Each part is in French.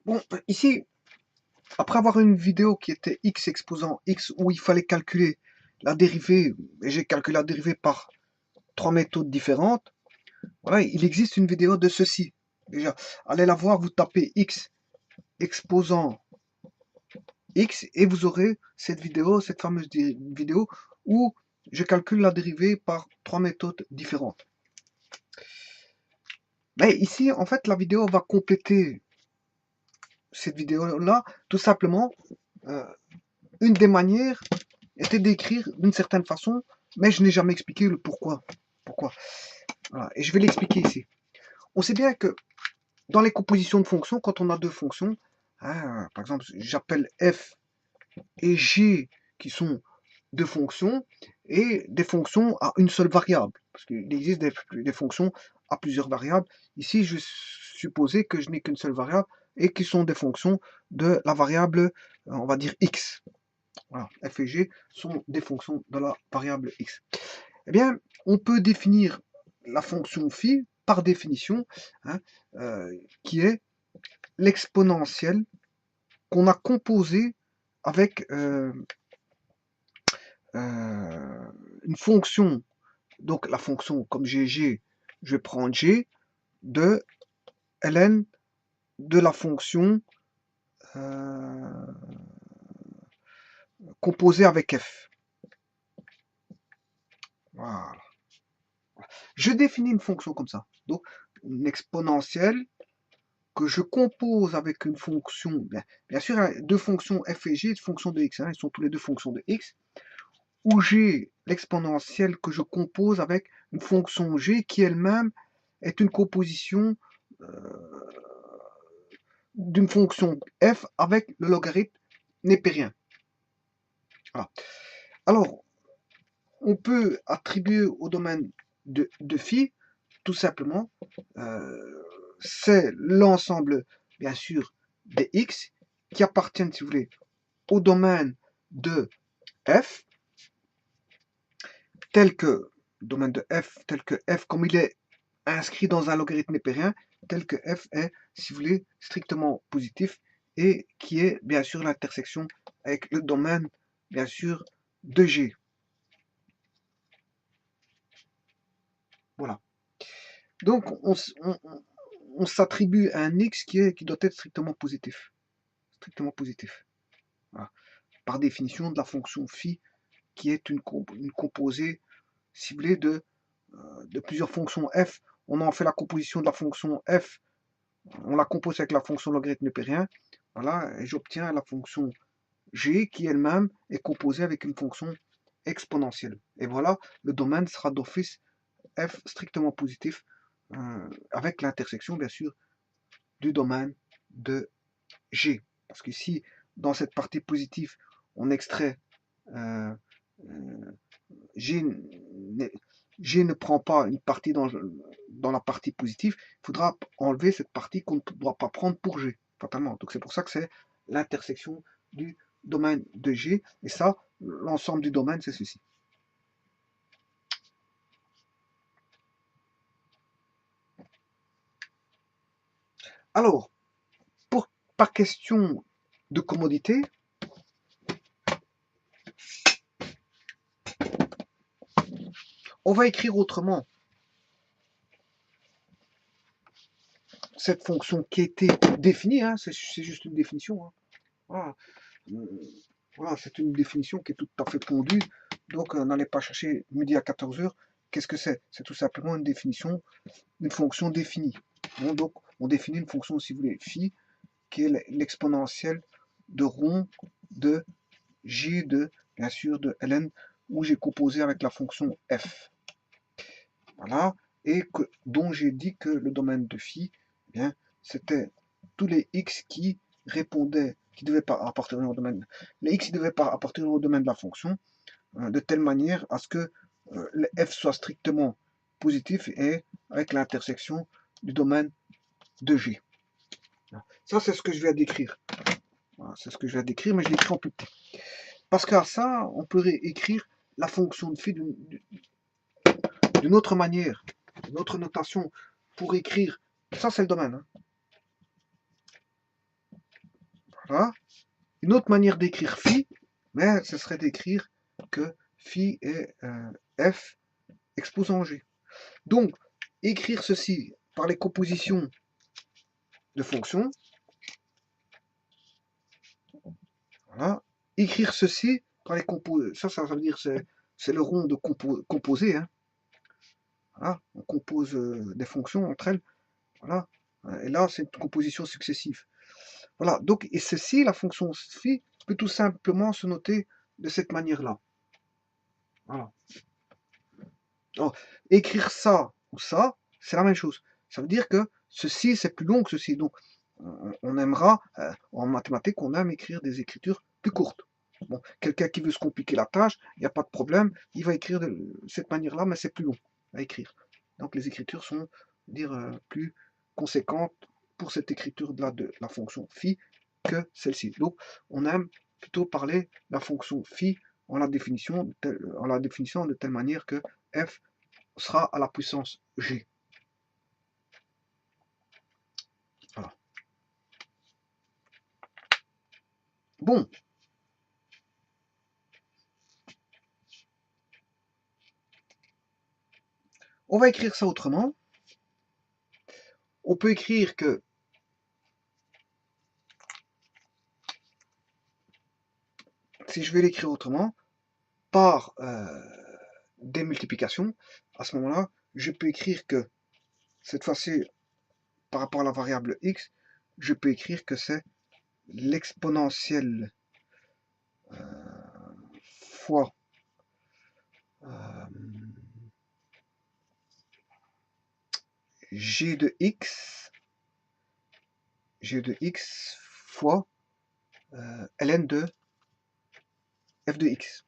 Bon, ici, après avoir une vidéo qui était x exposant x où il fallait calculer la dérivée, et j'ai calculé la dérivée par trois méthodes différentes, voilà, il existe une vidéo de ceci. Déjà, allez la voir, vous tapez x exposant x et vous aurez cette vidéo, cette fameuse vidéo où je calcule la dérivée par trois méthodes différentes. Mais ici, en fait, la vidéo va compléter cette vidéo-là, tout simplement. Une des manières était d'écrire d'une certaine façon, mais je n'ai jamais expliqué le pourquoi. Voilà. Et je vais l'expliquer ici. On sait bien que dans les compositions de fonctions, quand on a deux fonctions, hein, par exemple, j'appelle f et g qui sont deux fonctions, et des fonctions à une seule variable, parce qu'il existe des fonctions à plusieurs variables. Ici, je vais supposer que je n'ai qu'une seule variable, et qui sont des fonctions de la variable, on va dire x. Voilà, f et g sont des fonctions de la variable x. Eh bien, on peut définir la fonction phi par définition, hein, qui est l'exponentielle qu'on a composée avec une fonction. Donc la fonction comme g, je vais prendre g de ln de la fonction composée avec f. Voilà. Je définis une fonction comme ça. Donc une exponentielle que je compose avec une fonction, bien sûr, deux fonctions f et g, fonctions de x, hein, ils sont tous les deux fonctions de x, où j'ai l'exponentielle que je compose avec une fonction g qui elle-même est une composition d'une fonction f avec le logarithme népérien. Voilà. Alors, on peut attribuer au domaine de phi, tout simplement, c'est l'ensemble, bien sûr, des x qui appartiennent, si vous voulez, au domaine de f, tel que f comme il est inscrit dans un logarithme népérien, tel que f est, si vous voulez, strictement positif et qui est bien sûr l'intersection avec le domaine, bien sûr, de g. Voilà. Donc, on s'attribue un x qui doit être strictement positif. Strictement positif. Voilà. Par définition de la fonction phi, qui est une composée ciblée de plusieurs fonctions f. On en fait la composition de la fonction f, on la compose avec la fonction logarithme népérien. Voilà, et j'obtiens la fonction g qui elle-même est composée avec une fonction exponentielle. Et voilà, le domaine sera d'office f strictement positif, avec l'intersection, bien sûr, du domaine de g. Parce que si, dans cette partie positive, on extrait g, ne prend pas une partie dans la partie positive, il faudra enlever cette partie qu'on ne doit pas prendre pour g, fatalement. Donc c'est pour ça que c'est l'intersection du domaine de g, et ça, l'ensemble du domaine, c'est ceci. Alors, par question de commodité, on va écrire autrement cette fonction qui a été définie, hein, c'est juste une définition. Hein. Voilà. Voilà, c'est une définition qui est tout à fait pondue, donc n'allez pas chercher midi à 14h. Qu'est-ce que c'est? C'est tout simplement une définition, une fonction définie. Bon, donc, on définit une fonction, si vous voulez, phi, qui est l'exponentielle de rond de g de, bien sûr, de ln, où j'ai composé avec la fonction f. Voilà, et dont j'ai dit que le domaine de phi, eh bien, c'était tous les x qui répondaient, qui devaient pas appartenir au domaine, les x qui devaient pas appartenir au domaine de la fonction, de telle manière à ce que le f soit strictement positif et avec l'intersection du domaine de g. Ça, c'est ce que je viens d'écrire. Voilà, c'est ce que je viens d'écrire, mais je l'écris en plus petit. Parce qu'à ça, on pourrait écrire la fonction de phi d'une autre manière, une autre notation pour écrire. Ça, c'est le domaine. Hein. Voilà. Une autre manière d'écrire phi, mais ce serait d'écrire que phi est f exposant g. Donc, écrire ceci par les compositions de fonctions. Voilà. Écrire ceci par les composés. Ça veut dire c'est le rond de composé. Hein. Voilà. On compose des fonctions entre elles. Voilà. Et là, c'est une composition successive. Voilà. Donc, et ceci, la fonction phi, peut tout simplement se noter de cette manière-là. Voilà. Alors, écrire ça ou ça, c'est la même chose. Ça veut dire que ceci, c'est plus long que ceci. Donc, on aimera, en mathématiques, on aime écrire des écritures plus courtes. Bon, quelqu'un qui veut se compliquer la tâche, il n'y a pas de problème, il va écrire de cette manière-là, mais c'est plus long à écrire. Donc, les écritures sont, dire, plus conséquentes pour cette écriture-là de la fonction phi que celle-ci. Donc, on aime plutôt parler de la fonction phi en la définissant de telle manière que f sera à la puissance g. Voilà. Bon. On va écrire ça autrement. On peut écrire que si je vais l'écrire autrement, par des multiplications, à ce moment-là, je peux écrire que, cette fois-ci, par rapport à la variable x, je peux écrire que c'est l'exponentielle fois g de x fois ln de f de x.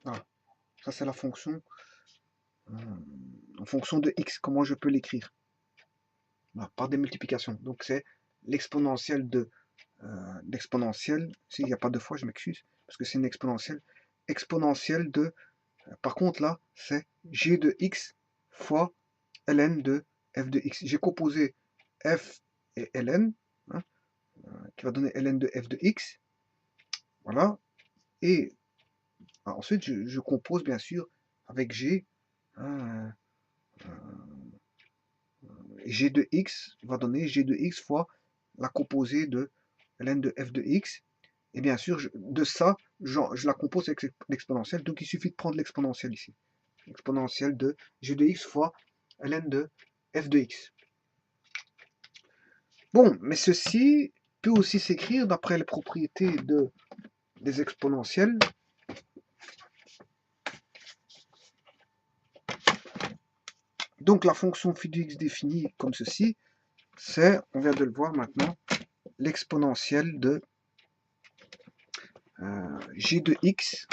Voilà. Ça, c'est la fonction en fonction de x. Comment je peux l'écrire? Voilà, par des multiplications. Donc, c'est l'exponentielle de l'exponentielle. S'il n'y a pas de fois, je m'excuse, parce que c'est une exponentielle de. Par contre, là, c'est g de x fois ln de f de x. J'ai composé f et ln, hein, qui va donner ln de f de x. Voilà. Et ensuite, je compose bien sûr avec g. Hein, g de x va donner g de x fois la composée de ln de f de x. Et bien sûr, de ça, je la compose avec l'exponentielle. Donc, il suffit de prendre l'exponentielle ici. L'exponentielle de g de x fois ln de f de x. Bon, mais ceci peut aussi s'écrire d'après les propriétés des exponentielles. Donc, la fonction phi de x définie comme ceci, c'est, on vient de le voir maintenant, l'exponentielle de g de x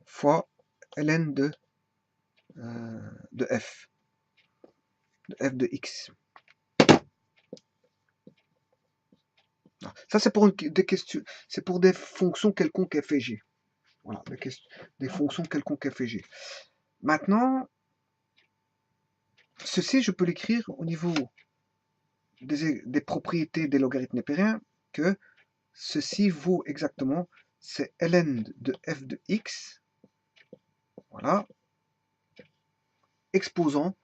fois ln de f de x. Ça, c'est pour des questions, c'est pour des fonctions quelconques f et g. Voilà, des fonctions quelconques f et g. Maintenant, ceci, je peux l'écrire au niveau des propriétés des logarithmes népériens, que ceci vaut exactement, c'est ln de f de x, voilà, exposant,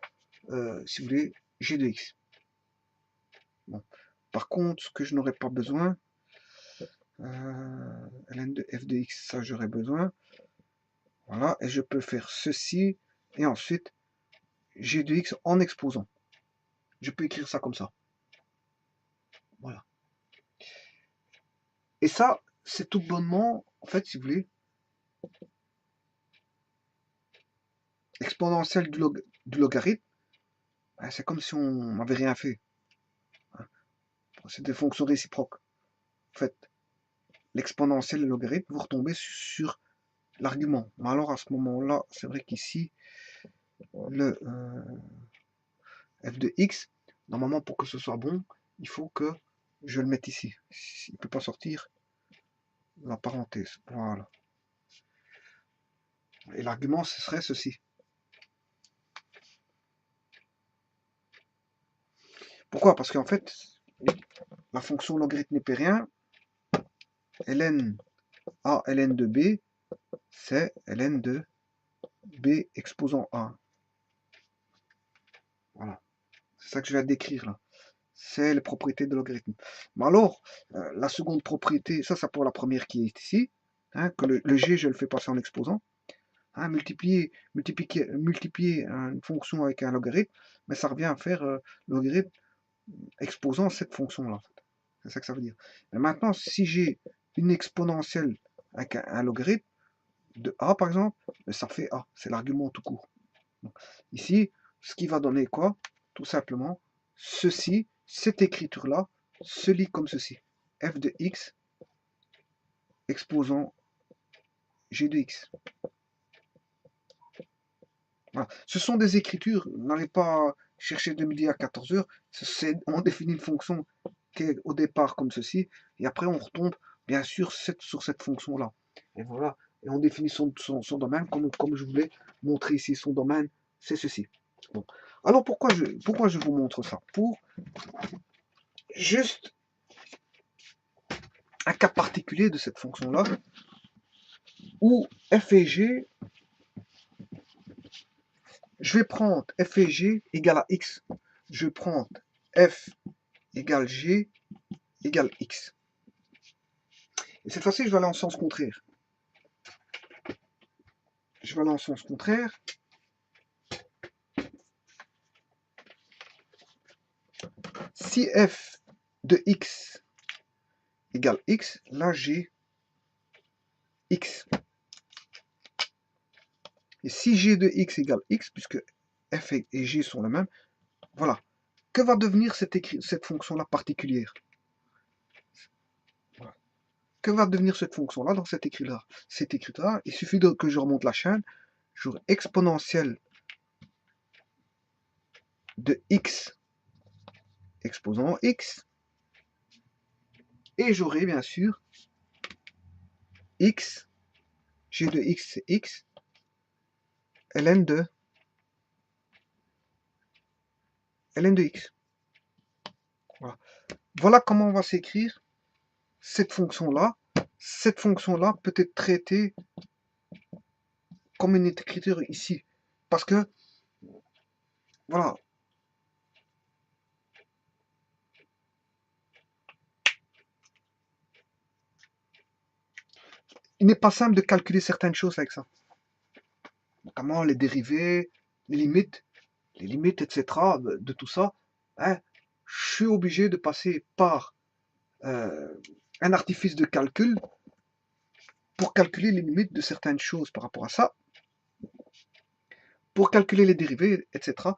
si vous voulez, g de x. Bon. Par contre, ce que je n'aurais pas besoin, ln de f de x, ça j'aurais besoin. Voilà, et je peux faire ceci, et ensuite g de x en exposant. Je peux écrire ça comme ça. Voilà. Et ça, c'est tout bonnement, en fait, si vous voulez, exponentielle du logarithme, c'est comme si on n'avait rien fait. C'est des fonctions réciproques. En fait, l'exponentielle et le logarithme, vous retombez sur l'argument. Mais alors, à ce moment-là, c'est vrai qu'ici, le f de x, normalement, pour que ce soit bon, il faut que je le mette ici. Il ne peut pas sortir la parenthèse. Voilà. Et l'argument, ce serait ceci. Pourquoi? Parce qu'en fait, la fonction logarithme népérien, ln a ln de b, c'est ln de b exposant a. Voilà. C'est ça que je vais décrire là. C'est les propriétés de logarithme. Mais alors, la seconde propriété, ça c'est pour la première qui est ici, hein, que le g, je le fais passer en exposant. Hein, multiplier une fonction avec un logarithme, mais ça revient à faire logarithme exposant cette fonction-là. C'est ça que ça veut dire. Mais maintenant, si j'ai une exponentielle avec un logarithme de a, par exemple, ça fait a. C'est l'argument tout court. Donc, ici, ce qui va donner quoi? Tout simplement, ceci, cette écriture-là, se lit comme ceci. F de x exposant g de x. Voilà. Ce sont des écritures, n'allez pas chercher de midi à 14h, on définit une fonction qui est au départ comme ceci, et après on retombe bien sûr sur cette fonction-là. Et voilà, et on définit son domaine comme je voulais montrer ici, son domaine, c'est ceci. Bon. Alors pourquoi je vous montre ça? Pour juste un cas particulier de cette fonction-là, où f et g, je vais prendre f et g égale à x, je vais prendre f égale g égale x. Et cette fois-ci, je vais aller en sens contraire. Je vais aller en sens contraire. Si f de x égale x, là j'ai x. Et si g de x égale x, puisque f et g sont les mêmes, voilà. Que va devenir cette fonction-là particulière? Voilà. Que va devenir cette fonction-là dans cet écrit-là? Cet écrit-là, il suffit que je remonte la chaîne, j'aurai exponentielle de x exposant x, et j'aurai bien sûr x, g de x c'est x, ln de x. Voilà. Voilà comment on va s'écrire cette fonction-là. Cette fonction-là peut être traitée comme une écriture ici. Parce que, voilà, il n'est pas simple de calculer certaines choses avec ça. Notamment les dérivés, les limites, etc. de tout ça. Hein, je suis obligé de passer par un artifice de calcul pour calculer les limites de certaines choses par rapport à ça. Pour calculer les dérivés, etc.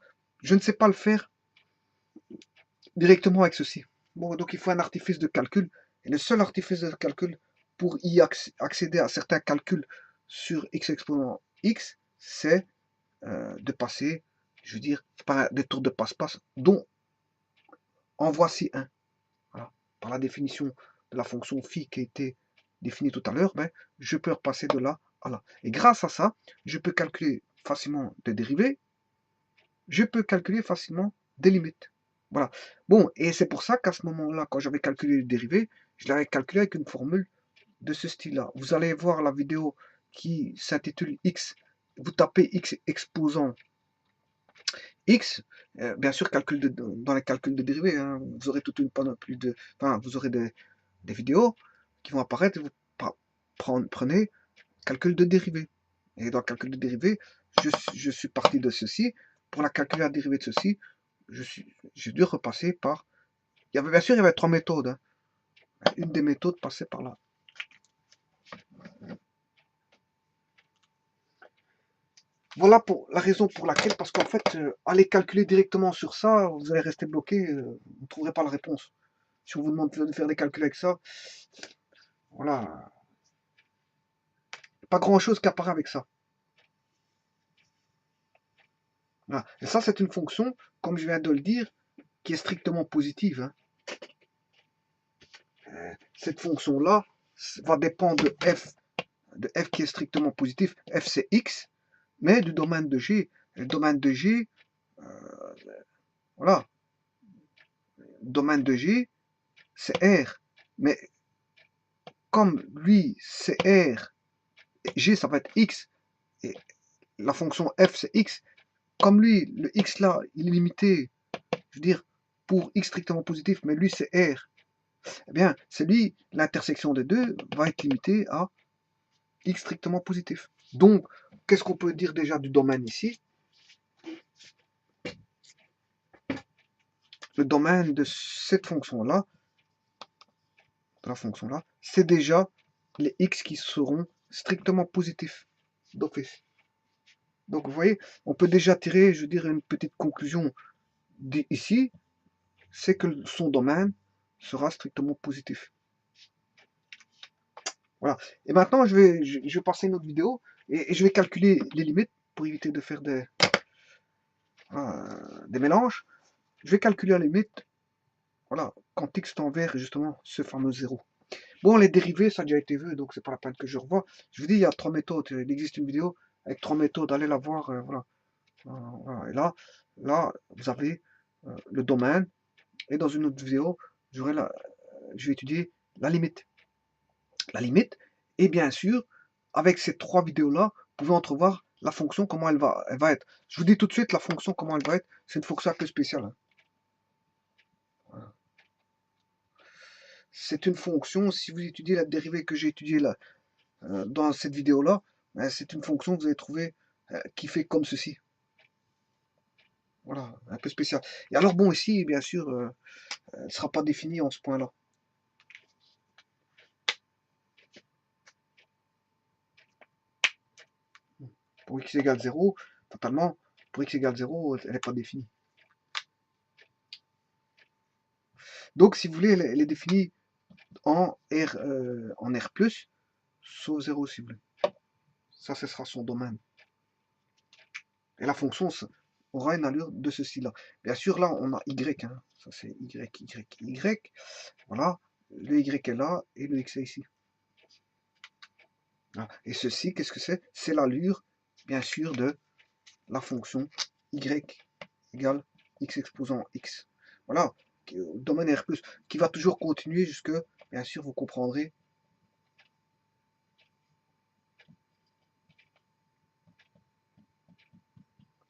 Je ne sais pas le faire directement avec ceci. Bon, donc il faut un artifice de calcul. Et le seul artifice de calcul pour y accéder à certains calculs sur x exposant x, c'est de passer, je veux dire, par des tours de passe-passe, dont en voici un. Voilà. Par la définition de la fonction phi qui a été définie tout à l'heure, ben, je peux repasser de là à là. Et grâce à ça, je peux calculer facilement des dérivés, je peux calculer facilement des limites. Voilà. Bon, et c'est pour ça qu'à ce moment-là, quand j'avais calculé les dérivés, je l'avais calculé avec une formule de ce style-là. Vous allez voir la vidéo qui s'intitule X. Vous tapez X exposant X, bien sûr, dans les calculs de dérivés, hein, vous aurez toute une panoplie de. Enfin, vous aurez des vidéos qui vont apparaître et vous prenez calcul de dérivés. Et dans le calcul de dérivés, je suis parti de ceci. Pour la calculer la dérivée de ceci, j'ai dû repasser par. Bien sûr, il y avait trois méthodes. Hein. Une des méthodes passait par là. Voilà pour la raison pour laquelle, parce qu'en fait, aller calculer directement sur ça, vous allez rester bloqué, vous ne trouverez pas la réponse. Si on vous demande de faire des calculs avec ça, voilà, pas grand chose qui apparaît avec ça. Voilà. Et ça, c'est une fonction, comme je viens de le dire, qui est strictement positive. Hein. Cette fonction-là va dépendre de f qui est strictement positif. F c'est x, mais du domaine de G. Le domaine de G, voilà, domaine de G, c'est R. Mais comme lui, c'est R, G, ça va être X, et la fonction F, c'est X, comme lui, le X là, il est limité, je veux dire, pour X strictement positif, mais lui, c'est R, eh bien, c'est lui, l'intersection des deux va être limitée à X strictement positif. Donc, qu'est-ce qu'on peut dire déjà du domaine ici? Le domaine de cette fonction-là, c'est déjà les X qui seront strictement positifs d'office. Donc, vous voyez, on peut déjà tirer, je veux dire, une petite conclusion ici, c'est que son domaine sera strictement positif. Voilà. Et maintenant, je vais passer une autre vidéo et je vais calculer les limites pour éviter de faire des mélanges. Je vais calculer la limite, voilà, quand x tend vers justement ce fameux 0. Bon, les dérivés, ça a déjà été vu, donc c'est pas la peine que je revoie. Je vous dis, il y a 3 méthodes. Il existe une vidéo avec 3 méthodes. Allez la voir, voilà. Et là, vous avez le domaine. Et dans une autre vidéo, je vais étudier la limite. La limite. Et bien sûr, avec ces 3 vidéos-là, vous pouvez entrevoir la fonction, comment elle va être. Je vous dis tout de suite, la fonction, comment elle va être. C'est une fonction un peu spéciale. Hein. Voilà. C'est une fonction, si vous étudiez la dérivée que j'ai étudiée là, dans cette vidéo-là, c'est une fonction que vous allez trouver qui fait comme ceci. Voilà, un peu spécial. Et alors bon, ici, bien sûr, elle ne sera pas définie en ce point-là. Pour x égale 0, totalement, pour x égale 0, elle n'est pas définie. Donc, si vous voulez, elle est définie en R+, sauf 0 si vous voulez. Ça, ce sera son domaine. Et la fonction aura une allure de ceci-là. Bien sûr, là, on a y. Hein. Ça, c'est y. Voilà. Le y est là et le x est ici. Voilà. Et ceci, qu'est-ce que c'est? C'est l'allure, bien sûr, de la fonction y égale x exposant x. Voilà. Domaine R+, qui va toujours continuer jusque, bien sûr, vous comprendrez,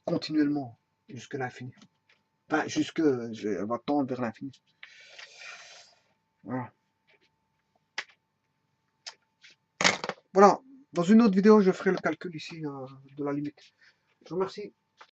continuellement, jusque l'infini. Enfin, elle va tendre vers l'infini. Voilà. Voilà. Dans une autre vidéo, je ferai le calcul ici de la limite. Je vous remercie.